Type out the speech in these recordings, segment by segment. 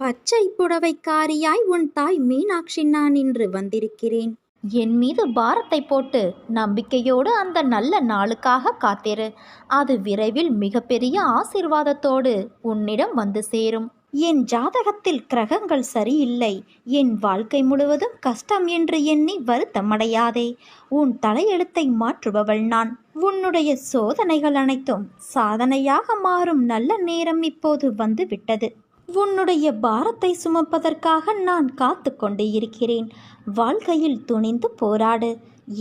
பச்சை புடவைக்காரியாய் உன் தாய் மீனாட்சி நான் இன்று வந்திருக்கிறேன். என் மீது பாரத்தை போட்டு நம்பிக்கையோடு அந்த நல்ல நாளுக்காக காத்திரு. அது விரைவில் மிகப்பெரிய ஆசீர்வாதத்தோடு உன்னிடம் வந்து சேரும். என் ஜாதகத்தில் கிரகங்கள் சரியில்லை, என் வாழ்க்கை முழுவதும் கஷ்டம் என்று எண்ணி வருத்தமடையாதே. உன் தலையெழுத்தை மாற்றுபவள் நான். உன்னுடைய சோதனைகள் அனைத்தும் சாதனையாக மாறும் நல்ல நேரம் இப்போது வந்து விட்டது. உன்னுடைய பாரத்தை சுமப்பதற்காக நான் காத்து கொண்டு இருக்கிறேன். வாழ்க்கையில் துணிந்து போராடு.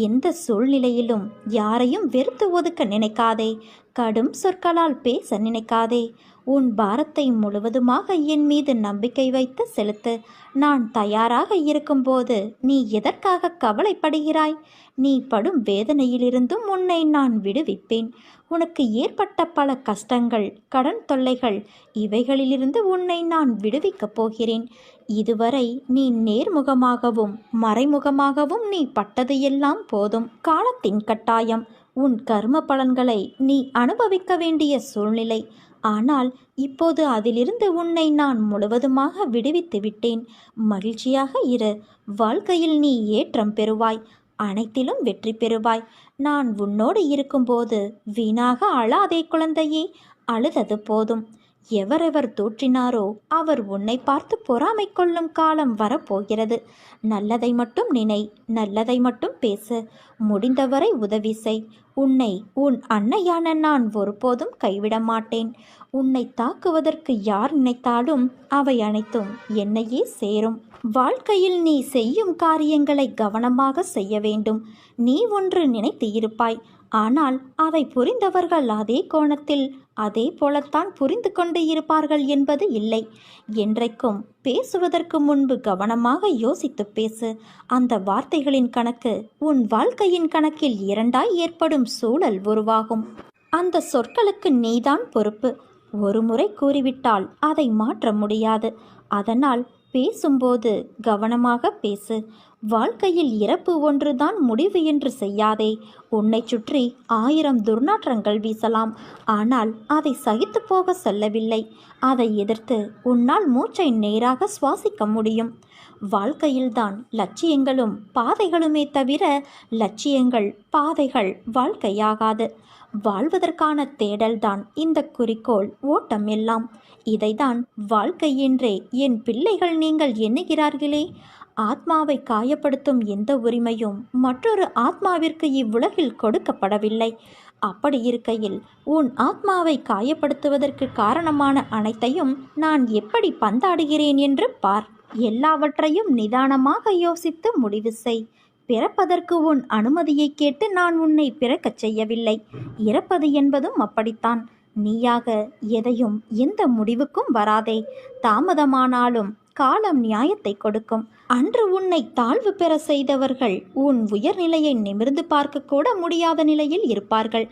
எந்த சூழ்நிலையிலும் யாரையும் வெறுத்து ஒதுக்க நினைக்காதே. கடும் சொற்களால் பேச நினைக்காதே. உன் பாரத்தை முழுவதுமாக என் மீது நம்பிக்கை வைத்து செலுத்து. நான் தயாராக இருக்கும்போது நீ எதற்காக கவலைப்படுகிறாய்? நீ படும் வேதனையிலிருந்தும் உன்னை நான் விடுவிப்பேன். உனக்கு ஏற்பட்ட பல கஷ்டங்கள், கடன் தொல்லைகள், இவைகளிலிருந்து உன்னை நான் விடுவிக்கப் போகிறேன். இதுவரை நீ நேர்முகமாகவும் மறைமுகமாகவும் நீ பட்டது எல்லாம் போதும். காலத்தின் கட்டாயம். உன் கர்ம பலன்களை நீ அனுபவிக்க வேண்டிய சூழ்நிலை. ஆனால் இப்போது அதிலிருந்து உன்னை நான் முழுவதுமாக விடுவித்து விட்டேன். மகிழ்ச்சியாக இரு. வாழ்க்கையில் நீ ஏற்றம் பெறுவாய். அனைத்திலும் வெற்றி பெறுவாய். நான் உன்னோடு இருக்கும்போது வீணாக அழாதே குழந்தையே. அழுதது போதும். எவரெவர் தூற்றினாரோ அவர் உன்னை பார்த்து பொறாமை கொள்ளும் காலம் வரப்போகிறது. நல்லதை மட்டும் நினை, நல்லதை மட்டும் பேசு. முடிந்தவரை உதவி செய். உன்னை உன் அன்னையான நான் ஒருபோதும் கைவிட மாட்டேன். உன்னை தாக்குவதற்கு யார் நினைத்தாலும் அவை அனைத்தும் என்னையே சேரும். வாழ்க்கையில் நீ செய்யும் காரியங்களை கவனமாக செய்ய வேண்டும். நீ ஒன்று நினைத்து இருப்பாய், ஆனால் அதை புரிந்தவர்கள் அதே கோணத்தில் அதே போலத்தான் புரிந்து கொண்டு இருப்பார்கள் என்பது இல்லை. என்றைக்கும் பேசுவதற்கு முன்பு கவனமாக யோசித்து பேசு. அந்த வார்த்தைகளின் கணக்கு உன் வாழ்க்கையின் கணக்கில் இரண்டாய் ஏற்படும் சூழல் உருவாகும். அந்த சொற்களுக்கு நீதான் பொறுப்பு. ஒரு முறை கூறிவிட்டால் அதை மாற்ற முடியாது. அதனால் பேசும்போது கவனமாக பேசு. வாழ்க்கையில் இறப்பு ஒன்றுதான் முடிவு என்று செய்யாதே. உன்னை சுற்றி 1000 துர்நாற்றங்கள் வீசலாம், ஆனால் அதை சகித்து போக சொல்லவில்லை. அதை எதிர்த்து உன்னால் மூச்சை நேராக சுவாசிக்க முடியும். வாழ்க்கையில்தான் லட்சியங்களும் பாதைகளுமே தவிர லட்சியங்கள் பாதைகள் வாழ்க்கையாகாது. வாழ்வதற்கான தேடல்தான் இந்த குறிக்கோள் ஓட்டம் எல்லாம். இதைதான் வாழ்க்கை என்றே என் பிள்ளைகள் நீங்கள் எண்ணுகிறார்களே. ஆத்மாவை காயப்படுத்தும் எந்த உரிமையும் மற்றொரு ஆத்மாவிற்கு இவ்வுலகில் கொடுக்கப்படவில்லை. அப்படி இருக்கையில் உன் ஆத்மாவை காயப்படுத்துவதற்கு காரணமான அனைத்தையும் நான் எப்படி பந்தாடுகிறேன் என்று பார். எல்லாவற்றையும் நிதானமாக யோசித்து முடிவு செய். பிறப்பதற்கு உன் அனுமதியை கேட்டு நான் உன்னை பிறக்கச் செய்யவில்லை. இறப்பது என்பதும் அப்படித்தான். நீயாக எதையும் எந்த முடிவுக்கும் வராதே. தாமதமானாலும் காலம் நியாயத்தை கொடுக்கும். அன்று உன்னை தாழ்வு பெற செய்தவர்கள் உன் உயர்நிலையை நிமிர்ந்து பார்க்க கூட முடியாத நிலையில் இருப்பார்கள்.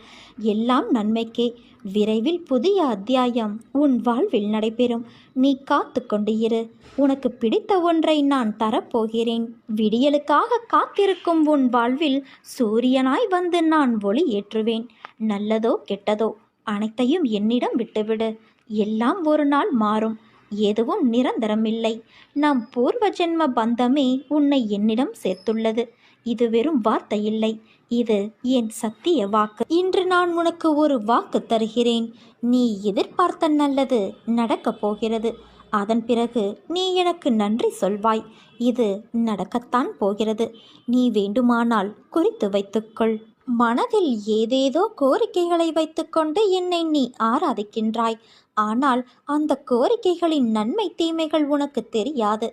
எல்லாம் நன்மைக்கே. விரைவில் புதிய அத்தியாயம் உன் வாழ்வில் நடைபெறும். நீ காத்து கொண்டு இரு. உனக்கு பிடித்த ஒன்றை நான் தரப்போகிறேன். விடியலுக்காக காத்திருக்கும் உன் வாழ்வில் சூரியனாய் வந்து நான் ஒளி ஏற்றுவேன். நல்லதோ கெட்டதோ அனைத்தையும் என்னிடம் விட்டுவிடு. எல்லாம் ஒரு நாள் மாறும். எதுவும் நிரந்தரமில்லை. நம் பூர்வ ஜென்ம பந்தமே உன்னை என்னிடம் சேர்த்துள்ளது. இது வெறும் வார்த்தை இல்லை, இது என் சத்திய வாக்கு. இன்று நான் உனக்கு ஒரு வாக்கு தருகிறேன். நீ எதிர்பார்த்த நல்லது நடக்கப் போகிறது. அதன் பிறகு நீ எனக்கு நன்றி சொல்வாய். இது நடக்கத்தான் போகிறது. நீ வேண்டுமானால் குறித்து வைத்துக்கொள். மனதில் ஏதேதோ கோரிக்கைகளை வைத்துக்கொண்டு என்னை நீ ஆராதிக்கின்றாய். ஆனால் அந்த கோரிக்கைகளின் நன்மை தீமைகள் உனக்கு தெரியாது.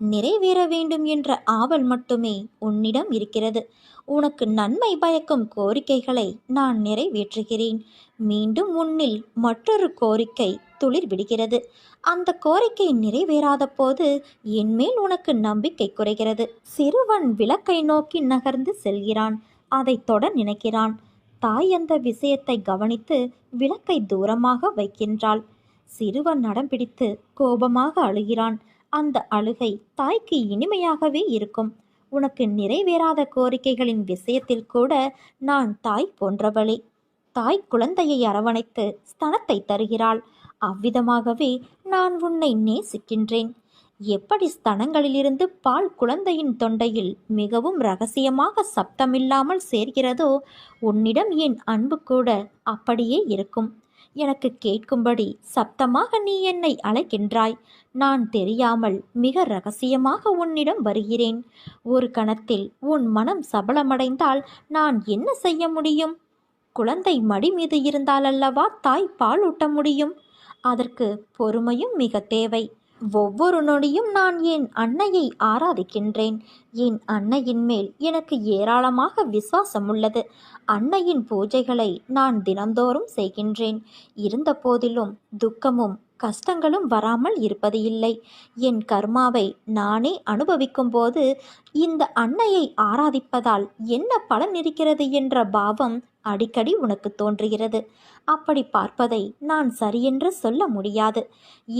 நிறைவேற வேண்டும் என்ற ஆவல் மட்டுமே உன்னிடம் இருக்கிறது. உனக்கு நன்மை பயக்கும் கோரிக்கைகளை நான் நிறைவேற்றுகிறேன். மீண்டும் உன்னில் மற்றொரு கோரிக்கை துளிர் விடுகிறது. அந்த கோரிக்கை நிறைவேறாத போது என்மேல் உனக்கு நம்பிக்கை குறைகிறது. சிறுவன் விளக்கை நோக்கி நகர்ந்து செல்கிறான். அதை தொட நினைக்கிறான். தாய் அந்த விஷயத்தை கவனித்து விளக்கை தூரமாக வைக்கின்றாள். சிறுவன் நடம் பிடித்து கோபமாக அழுகிறான். அந்த அழுகை தாய்க்கு இனிமையாகவே இருக்கும். உனக்கு நிறைவேறாத கோரிக்கைகளின் விஷயத்தில் கூட நான் தாய் போன்றவளே. தாய் குழந்தையை அரவணைத்து ஸ்தனத்தை தருகிறாள். அவ்விதமாகவே நான் உன்னை நேசிக்கின்றேன். எப்படி ஸ்தனங்களிலிருந்து பால் குழந்தையின் தொண்டையில் மிகவும் இரகசியமாக சப்தமில்லாமல் சேர்கிறதோ, உன்னிடம் என் அன்பு கூட அப்படியே இருக்கும். எனக்கு கேட்கும்படி சப்தமாக நீ என்னை அழைக்கின்றாய். நான் தெரியாமல் மிக இரகசியமாக உன்னிடம் வருகிறேன். ஒரு கணத்தில் உன் மனம் சபலமடைந்தால் நான் என்ன செய்ய முடியும்? குழந்தை மடி மீது இருந்தாலல்லவா தாய் பால் ஊட்ட முடியும். அதற்கு பொறுமையும் மிக தேவை. ஒவ்வொரு நொடியும் நான் என் அன்னையை ஆராதிக்கின்றேன். என் அன்னையின் மேல் எனக்கு ஏராளமாக விசுவாசம் உள்ளது. அன்னையின் பூஜைகளை நான் தினந்தோறும் செய்கின்றேன். இருந்த போதிலும் துக்கமும் கஷ்டங்களும் வராமல் இருப்பது இல்லை. என் கர்மாவை நானே அனுபவிக்கும் போது இந்த அன்னையை ஆராதிப்பதால் என்ன பலன் இருக்கிறது என்ற பாவம் அடிக்கடி உனக்கு தோன்றுகிறது. அப்படி பார்ப்பதை நான் சரியென்று சொல்ல முடியாது.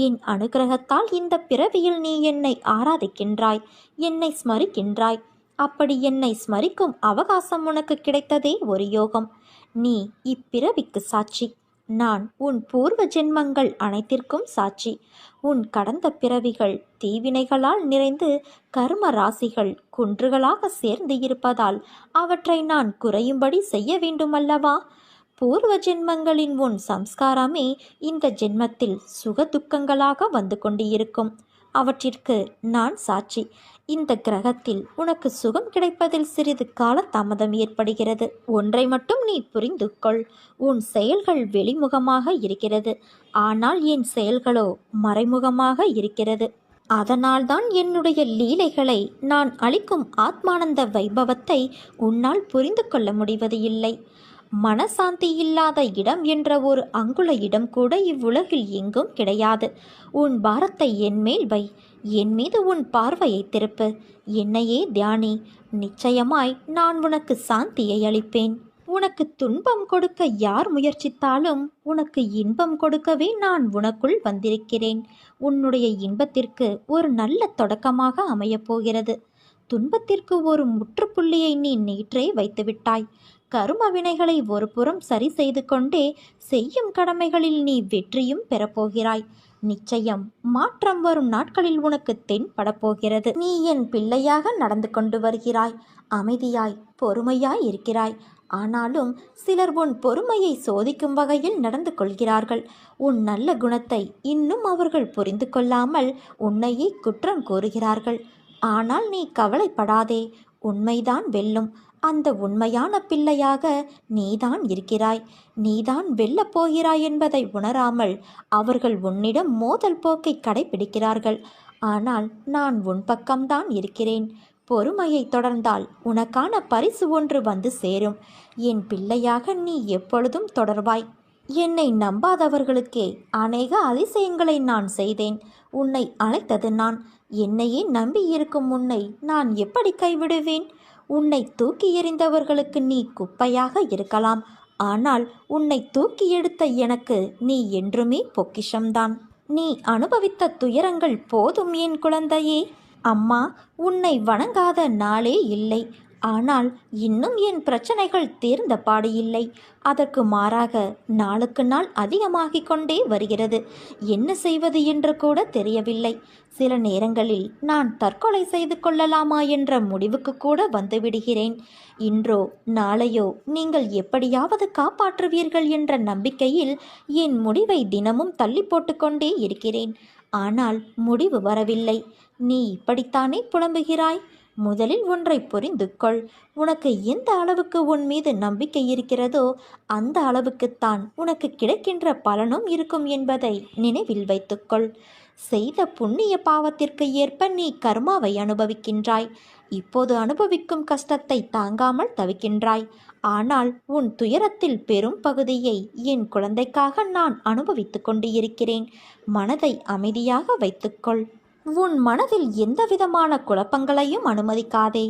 என் அனுகிரகத்தால் இந்த பிறவியில் நீ என்னை ஆராதிக்கின்றாய், என்னை ஸ்மரிக்கின்றாய். அப்படி என்னை ஸ்மரிக்கும் அவகாசம் உனக்கு கிடைத்ததே ஒரு யோகம். நீ இப்பிறவிக்கு சாட்சி. நான் உன் பூர்வ ஜென்மங்கள் அனைத்திற்கும் சாட்சி. உன் கடந்த பிறவிகள் தீவினைகளால் நிறைந்து கர்ம ராசிகள் குன்றுகளாக சேர்ந்து இருப்பதால் அவற்றை நான் குறையும்படி செய்ய வேண்டுமல்லவா? பூர்வ ஜென்மங்களின் உன் சம்ஸ்காரமே இந்த ஜென்மத்தில் சுக துக்கங்களாக வந்து கொண்டிருக்கும். அவற்றிற்கு நான் சாட்சி. இந்த கிரகத்தில் உனக்கு சுகம் கிடைப்பதில் சிறிது கால தாமதம் ஏற்படுகிறது. ஒன்றை மட்டும் நீ புரிந்து கொள். உன் செயல்கள் வெளிமுகமாக இருக்கிறது, ஆனால் என் செயல்களோ மறைமுகமாக இருக்கிறது. அதனால்தான் என்னுடைய லீலைகளை, நான் அளிக்கும் ஆத்மானந்த வைபவத்தை உன்னால் புரிந்து கொள்ள முடிவது இல்லை. மனசாந்தி இல்லாத இடம் என்ற ஒரு அங்குல இடம் கூட இவ்வுலகில் எங்கும் கிடையாது. உன் பாரத்தை என்மேல் வை. என் மீது உன் பார்வையை திருப்பு. என்னையே தியானி. நிச்சயமாய் நான் உனக்கு சாந்தியை அளிப்பேன். உனக்கு துன்பம் கொடுக்க யார் முயற்சித்தாலும் உனக்கு இன்பம் கொடுக்கவே நான் உனக்குள் வந்திருக்கிறேன். உன்னுடைய இன்பத்திற்கு ஒரு நல்ல தொடக்கமாக அமையப் போகிறது. துன்பத்திற்கு ஒரு முற்றுப்புள்ளியை நீ நேற்றே வைத்துவிட்டாய். கரும வினைகளை ஒரு புறம் சரி செய்து கொண்டே செய்யும் கடமைகளில் நீ வெற்றியும் பெறப்போகிறாய். நிச்சயம் மாற்றம் வரும் நாட்களில் உனக்கு தென்படப்போகிறது. நீ என் பிள்ளையாக நடந்து கொண்டு வருகிறாய். அமைதியாய் பொறுமையாய் இருக்கிறாய். ஆனாலும் சிலர் உன் பொறுமையை சோதிக்கும் வகையில் நடந்து கொள்கிறார்கள். உன் நல்ல குணத்தை இன்னும் அவர்கள் புரிந்து கொள்ளாமல் உன்னையே குற்றம் கூறுகிறார்கள். ஆனால் நீ கவலைப்படாதே. உண்மைதான் வெல்லும். அந்த உண்மையான பிள்ளையாக நீதான் இருக்கிறாய். நீதான் வெல்லப் போகிறாய் என்பதை உணராமல் அவர்கள் உன்னிடம் மோதல் போக்கை கடைபிடிக்கிறார்கள். ஆனால் நான் உன் பக்கம்தான் இருக்கிறேன். பொறுமையை தொடர்ந்தால் உனக்கான பரிசு ஒன்று வந்து சேரும். என் பிள்ளையாக நீ எப்பொழுதும் தொடர்வாய். என்னை நம்பாதவர்களுக்கே அநேக அதிசயங்களை நான் செய்தேன். உன்னை அழைத்தது நான். என்னையே நம்பியிருக்கும் உன்னை நான் எப்படி கைவிடுவேன்? உன்னை தூக்கி எறிந்தவர்களுக்கு நீ குப்பையாக இருக்கலாம். ஆனால் உன்னை தூக்கி எடுத்த எனக்கு நீ என்றுமே பொக்கிஷம்தான். நீ அனுபவித்த துயரங்கள் போதும் என் குழந்தையே. அம்மா உன்னை வணங்காத நாளே இல்லை. ஆனால் இன்னும் என் பிரச்சனைகள் தீர்ந்த பாடு இல்லை. அதற்கு மாறாக நாளுக்கு நாள் அதிகமாகிக் கொண்டே வருகிறது. என்ன செய்வது என்று கூட தெரியவில்லை. சில நேரங்களில் நான் தற்கொலை செய்து கொள்ளலாமா என்ற முடிவுக்கு கூட வந்துவிடுகிறேன். இன்றோ நாளையோ நீங்கள் எப்படியாவது காப்பாற்றுவீர்கள் என்ற நம்பிக்கையில் என் முடிவை தினமும் தள்ளி போட்டுக்கொண்டே இருக்கிறேன். ஆனால் முடிவு வரவில்லை. நீ இப்படித்தானே புலம்புகிறாய்? முதலில் ஒன்றை புரிந்து கொள். உனக்கு எந்த அளவுக்கு உன் மீது நம்பிக்கை இருக்கிறதோ அந்த அளவுக்குத்தான் உனக்கு கிடைக்கின்ற பலனும் இருக்கும் என்பதை நினைவில் வைத்துக்கொள். செய்த புண்ணிய பாவத்திற்கு ஏற்ப நீ கர்மாவை அனுபவிக்கின்றாய். இப்போது அனுபவிக்கும் கஷ்டத்தை தாங்காமல் தவிக்கின்றாய். ஆனால் உன் துயரத்தில் பெரும் பகுதியை என் குழந்தைக்காக நான் அனுபவித்து கொண்டு இருக்கிறேன். மனதை அமைதியாக வைத்துக்கொள். உன் மனதில் எந்தவிதமான குழப்பங்களையும் அனுமதிக்காதே.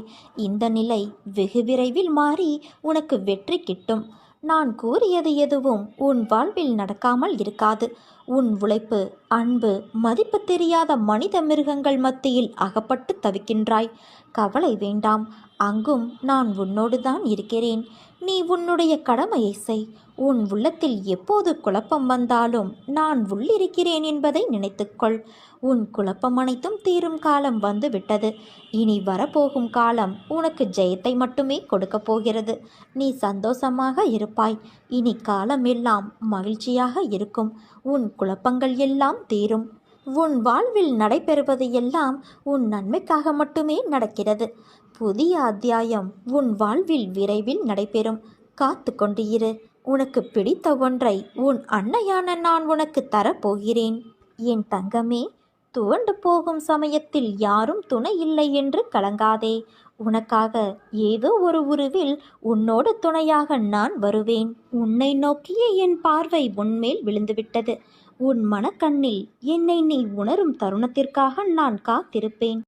இந்த நிலை வெகு விரைவில் மாறி உனக்கு வெற்றி கிட்டும். நான் கூறியது எதுவும் உன் வாழ்வில் நடக்காமல் இருக்காது. உன் உழைப்பு, அன்பு, மதிப்பு தெரியாத மனித மிருகங்கள் மத்தியில் அகப்பட்டு தவிக்கின்றாய். கவலை வேண்டாம். அங்கும் நான் உன்னோடு தான் இருக்கிறேன். நீ உன்னுடைய கடமையை செய். உன் உள்ளத்தில் எப்போது குழப்பம் வந்தாலும் நான் உள்ளிருக்கிறேன் என்பதை நினைத்துக்கொள். உன் குழப்பம் அனைத்தும் தீரும் காலம் வந்துவிட்டது. இனி வரப்போகும் காலம் உனக்கு ஜெயத்தை மட்டுமே கொடுக்கப் போகிறது. நீ சந்தோஷமாக இருப்பாய். இனி காலம் எல்லாம் மகிழ்ச்சியாக இருக்கும். உன் குழப்பங்கள் எல்லாம் தீரும். உன் வாழ்வில் நடைபெறுவது எல்லாம் உன் நன்மைக்காக மட்டுமே நடக்கிறது. புதிய அத்தியாயம் உன் வாழ்வில் விரைவில் நடைபெறும். காத்து கொண்டு இரு. உனக்கு பிடித்த ஒன்றை உன் அன்னையான நான் உனக்கு தரப்போகிறேன். என் தங்கமே, துவண்டு போகும் சமயத்தில் யாரும் துணை இல்லை என்று கலங்காதே. உனக்காக ஏதோ ஒரு உருவில் உன்னோடு துணையாக நான் வருவேன். உன்னை நோக்கிய என் பார்வை உன்மேல் விழுந்துவிட்டது. உன் மனக்கண்ணில் என்னை நீ உணரும் தருணத்திற்காக நான் காத்திருப்பேன்.